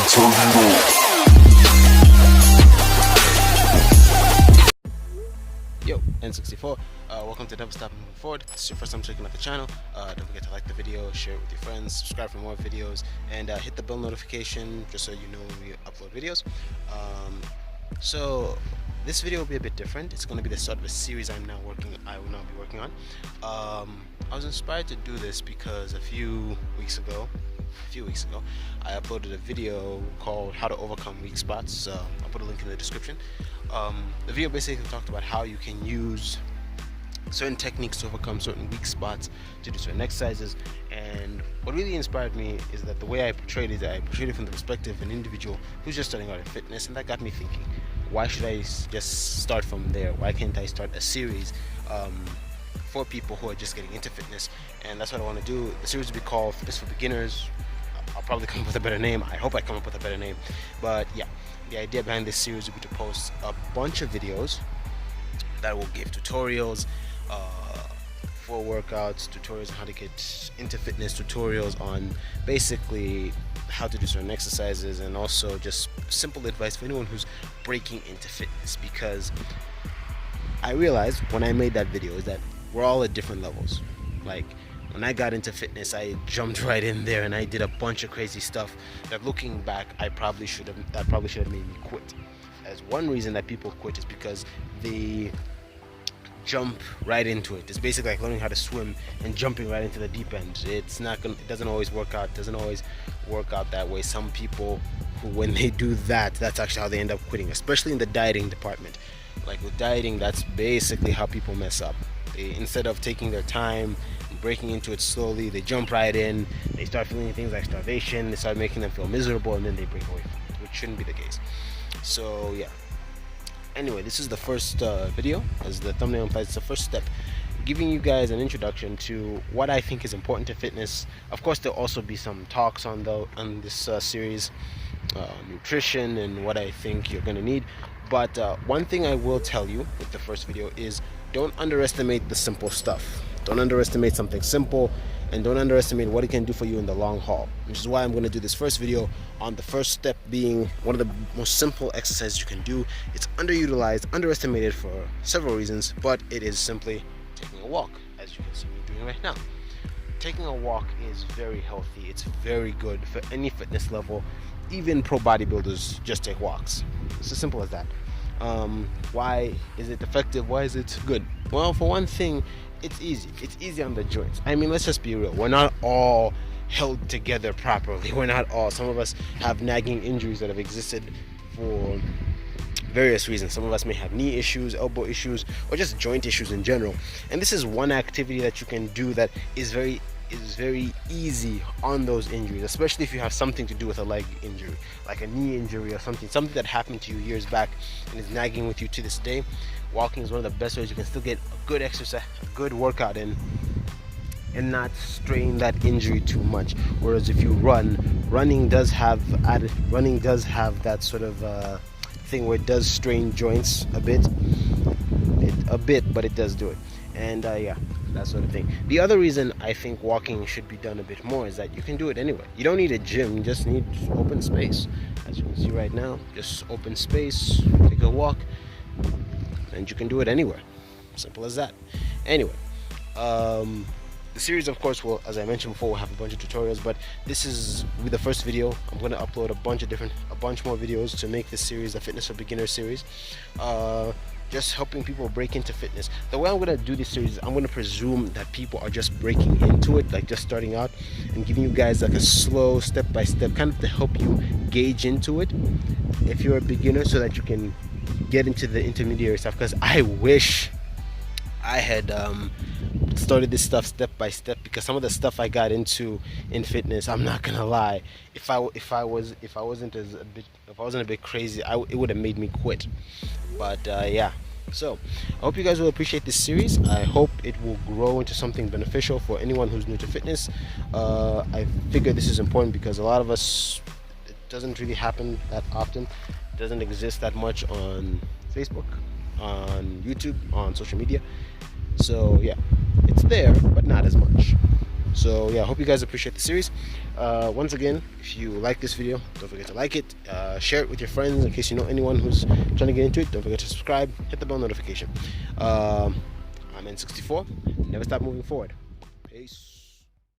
Yo, N64, welcome to Never Stop Moving Forward. If this is your first time checking out the channel, don't forget to like the video, share it with your friends, subscribe for more videos, and hit the bell notification just so you know when we upload videos. So this video will be a bit different. It's going to be the start of a series I will now be working on. I was inspired to do this because a few weeks ago I uploaded a video called How to Overcome Weak Spots. I'll put a link in the description. The video basically talked about how you can use certain techniques to overcome certain weak spots, to do certain exercises, and what really inspired me is that the way I portrayed it from the perspective of an individual who's just starting out in fitness, and that got me thinking, why should I just start from there? Why can't I start a series for people who are just getting into fitness? And that's what I want to do. The series will be called Fitness for Beginners. I'll probably come up with a better name. I hope I come up with a better name. But yeah, the idea behind this series will be to post a bunch of videos that will give tutorials for workouts, tutorials on how to get into fitness, tutorials on basically how to do certain exercises, and also just simple advice for anyone who's breaking into fitness. Because I realized when I made that video is that we're all at different levels. Like, when I got into fitness, I jumped right in there and I did a bunch of crazy stuff that, looking back, that probably should have made me quit. As one reason that people quit is because they jump right into it. It's basically like learning how to swim and jumping right into the deep end. It doesn't always work out. That way. Some people who, when they do that, that's actually how they end up quitting, especially in the dieting department. Like with dieting, that's basically how people mess up. Instead of taking their time and breaking into it slowly, they jump right in. They start feeling things like starvation. They start making them feel miserable, and then they break away from it, which shouldn't be the case. So yeah. Anyway, this is the first video, as the thumbnail implies. It's the first step, giving you guys an introduction to what I think is important to fitness. Of course, there'll also be some talks on this series, nutrition and what I think you're gonna need. But one thing I will tell you with the first video is, don't underestimate the simple stuff. Don't underestimate something simple, and don't underestimate what it can do for you in the long haul, which is why I'm going to do this first video on the first step being one of the most simple exercises you can do. It's underutilized, underestimated for several reasons, but it is simply taking a walk, as you can see me doing right now. Taking a walk is very healthy. It's very good for any fitness level. Even pro bodybuilders just take walks. It's as simple as that. Why is it effective? Why is it good? Well, for one thing, it's easy. It's easy on the joints. I mean, let's just be real. We're not all held together properly. Some of us have nagging injuries that have existed for various reasons. Some of us may have knee issues, elbow issues, or just joint issues in general. And this is one activity that you can do that is very easy on those injuries, especially if you have something to do with a leg injury, like a knee injury or something that happened to you years back and is nagging with you to this day. Walking is one of the best ways you can still get a good exercise, a good workout in, and not strain that injury too much. Whereas if you running does have that sort of thing where it does strain joints a bit, but it does do it. And yeah, that sort of thing. The other reason I think walking should be done a bit more is that you can do it anywhere. You don't need a gym, you just need open space. As you can see right now, just open space, take a walk, and you can do it anywhere. Simple as that. Anyway, the series, of course, will, as I mentioned before, will have a bunch of tutorials, but this is the first video. I'm going to upload a bunch more videos to make this series a Fitness for Beginners series. Just helping people break into fitness. The way I'm going to do this series, I'm going to presume that people are just breaking into it, like just starting out, and giving you guys like a slow step-by-step kind of to help you gauge into it if you're a beginner, so that you can get into the intermediary stuff. Because I wish I had started this stuff step by step, because some of the stuff I got into in fitness, I'm not gonna lie, if I wasn't a bit crazy, it would have made me quit. But yeah, so I hope you guys will appreciate this series. I hope it will grow into something beneficial for anyone who's new to fitness. I figure this is important because a lot of us, it doesn't really happen that often. It doesn't exist that much on Facebook, on YouTube, on social media. So yeah, it's there, but not as much. So yeah, I hope you guys appreciate the series. Once again, if you like this video, don't forget to like it, share it with your friends in case you know anyone who's trying to get into it. Don't forget to subscribe, hit the bell notification. I'm N64. Never stop moving forward. Peace.